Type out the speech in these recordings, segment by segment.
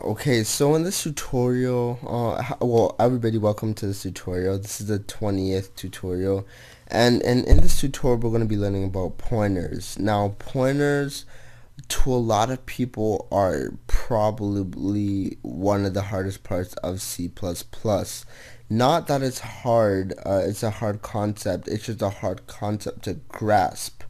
Okay, so in this tutorial, well, everybody, welcome to this tutorial. This is the 20th tutorial, and in this tutorial, we're going to be learning about pointers. Now, pointers to a lot of people are probably one of the hardest parts of C++. Not that it's hard, it's a hard concept, it's just a hard concept to grasp.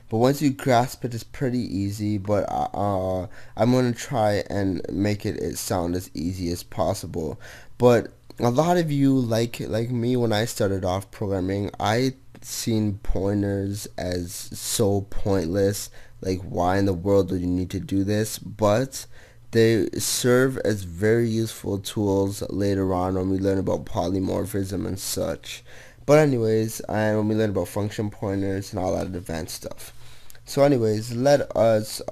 But once you grasp it, it's pretty easy, but I'm going to try and make it sound as easy as possible. But a lot of you, like me, when I started off programming, I seen pointers as so pointless. Like, why in the world do you need to do this? But they serve as very useful tools later on when we learn about polymorphism and such. But anyways, and when we learn about function pointers and all that advanced stuff. So anyways, let us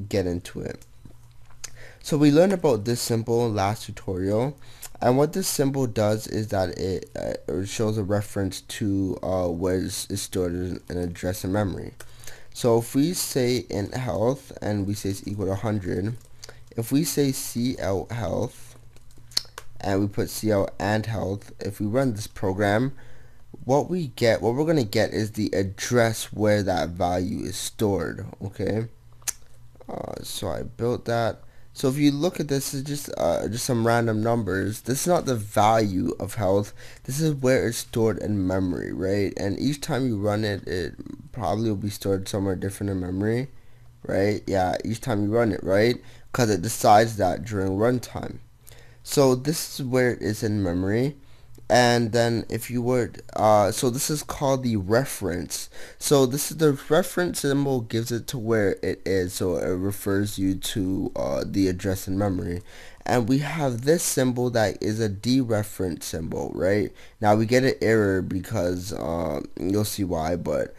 get into it. So we learned about this symbol last tutorial, and what this symbol does is that it shows a reference to where it's stored in an address in memory. So if we say int health and we say it's equal to 100, if we say cout health and we put cout and health, if we run this program, what we're going to get is the address where that value is stored. Okay, so I built that. So if you look at this, it's just some random numbers. This is not the value of health. This is where it's stored in memory, right? And each time you run it, it probably will be stored somewhere different in memory, right? Yeah, each time you run it, right? Because it decides that during runtime. So this is where it is in memory. And then if you were so this is called the reference. So this is the reference symbol, gives it to where it is, so it refers you to the address in memory. And we have this symbol that is a dereference symbol, right? Now we get an error because you'll see why, but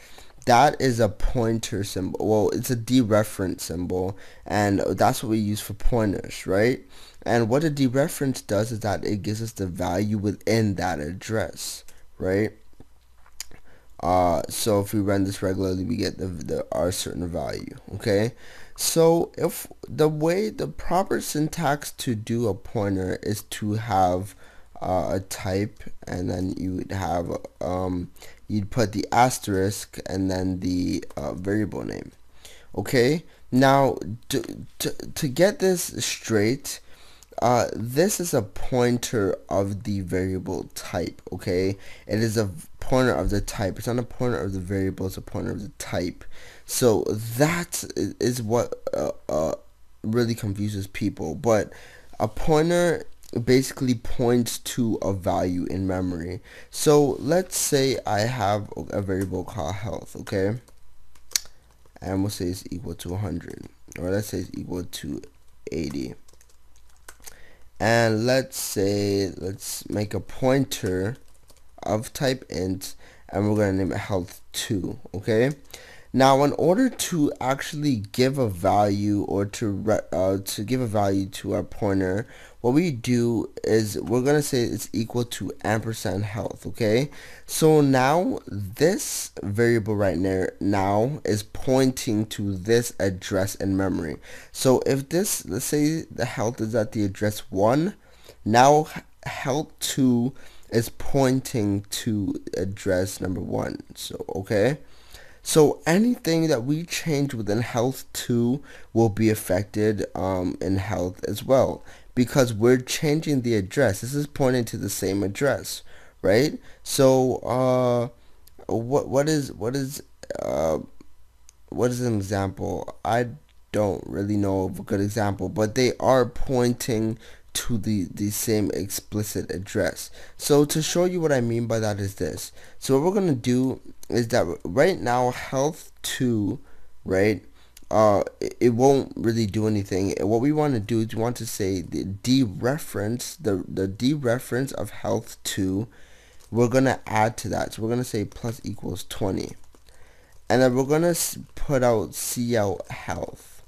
that is a pointer symbol. Well, it's a dereference symbol, and that's what we use for pointers, right? And what a dereference does is that it gives us the value within that address, right? So if we run this regularly, we get our certain value. Okay. So if the proper syntax to do a pointer is to have a type, and then you would have you'd put the asterisk and then the variable name. Okay. Now to get this straight, this is a pointer of the variable type, okay? It is a pointer of the type. It's not a pointer of the variable, it's a pointer of the type. So that is what really confuses people. But a pointer basically points to a value in memory. So let's say I have a variable called health, okay? And we'll say it's equal to 100. Or let's say it's equal to 80. And let's make a pointer of type int, and we're going to name it health 2. Okay, now in order to actually give a value, or to give a value to our pointer, what we do is we're going to say it's equal to ampersand health. Okay, so now this variable right there now is pointing to this address in memory. So if this, let's say the health is at the address 1, now health 2 is pointing to address number 1. So okay, so anything that we change within health 2 will be affected in health as well, because we're changing the address. This is pointing to the same address, right? So what is an example? I don't really know of a good example, but they are pointing to the same explicit address. So to show you what I mean by that is this. So what we're going to do is that right now health 2, right, it won't really do anything. What we want to do is we want to say the dereference, the dereference of health 2, we're going to add to that. So we're going to say plus equals 20. And then we're going to put out cout health.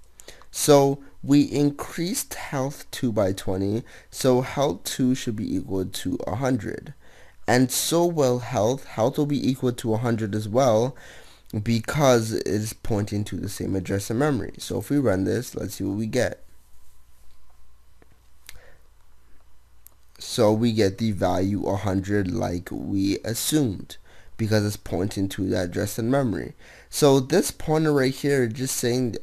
So we increased health 2 by 20, so health 2 should be equal to 100. And so will health will be equal to 100 as well, because it is pointing to the same address in memory. So if we run this, let's see what we get. So we get the value 100 like we assumed, because it's pointing to the address in memory. So this pointer right here is just saying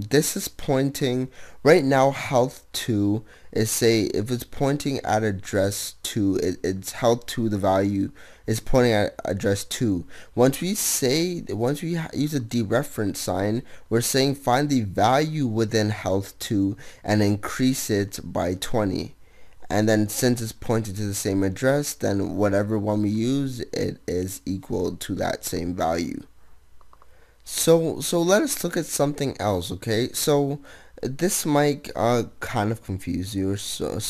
this is pointing right now. Health 2 is, say, if it's pointing at address 2, it's health 2, the value is pointing at address 2. Once we use a dereference sign, we're saying find the value within health 2 and increase it by 20. And then since it's pointed to the same address, then whatever one we use, it is equal to that same value. So let us look at something else, okay? So this might kind of confuse you,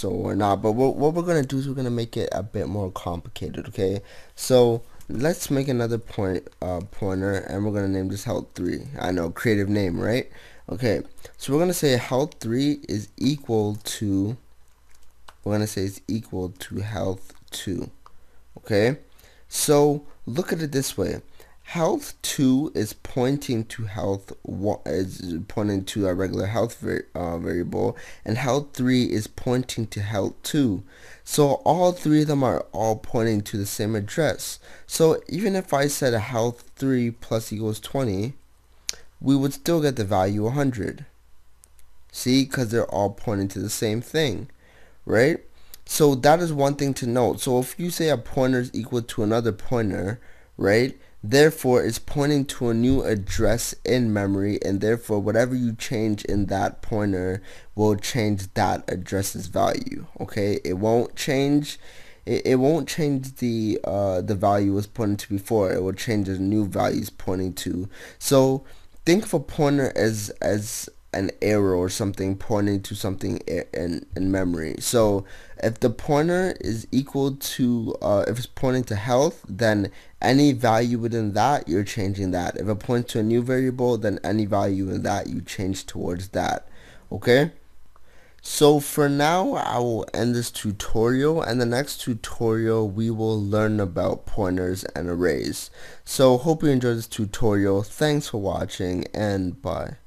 or not, but what we're gonna do is we're gonna make it a bit more complicated, okay? So let's make another pointer, and we're gonna name this health 3. I know, creative name, right? Okay, so we're gonna say health 3 is equal to, we're gonna say it's equal to health 2. Okay, so look at it this way. Health 2 is pointing to health 1, is pointing to a regular health variable, and health 3 is pointing to health 2. So all three of them are all pointing to the same address. So even if I said a health 3 plus equals 20, we would still get the value 100. See, because they're all pointing to the same thing, right? So that is one thing to note. So if you say a pointer is equal to another pointer, right, therefore it's pointing to a new address in memory, and therefore whatever you change in that pointer will change that address's value. Okay, it won't change the value it was pointing to before. It will change the new values pointing to. So think of a pointer as an arrow or something pointing to something in memory. So if the pointer is equal to, if it's pointing to health, then any value within that, you're changing that. If it points to a new variable, then any value in that, you change towards that. Okay? So for now, I will end this tutorial, and the next tutorial we will learn about pointers and arrays. So hope you enjoyed this tutorial. Thanks for watching, and bye.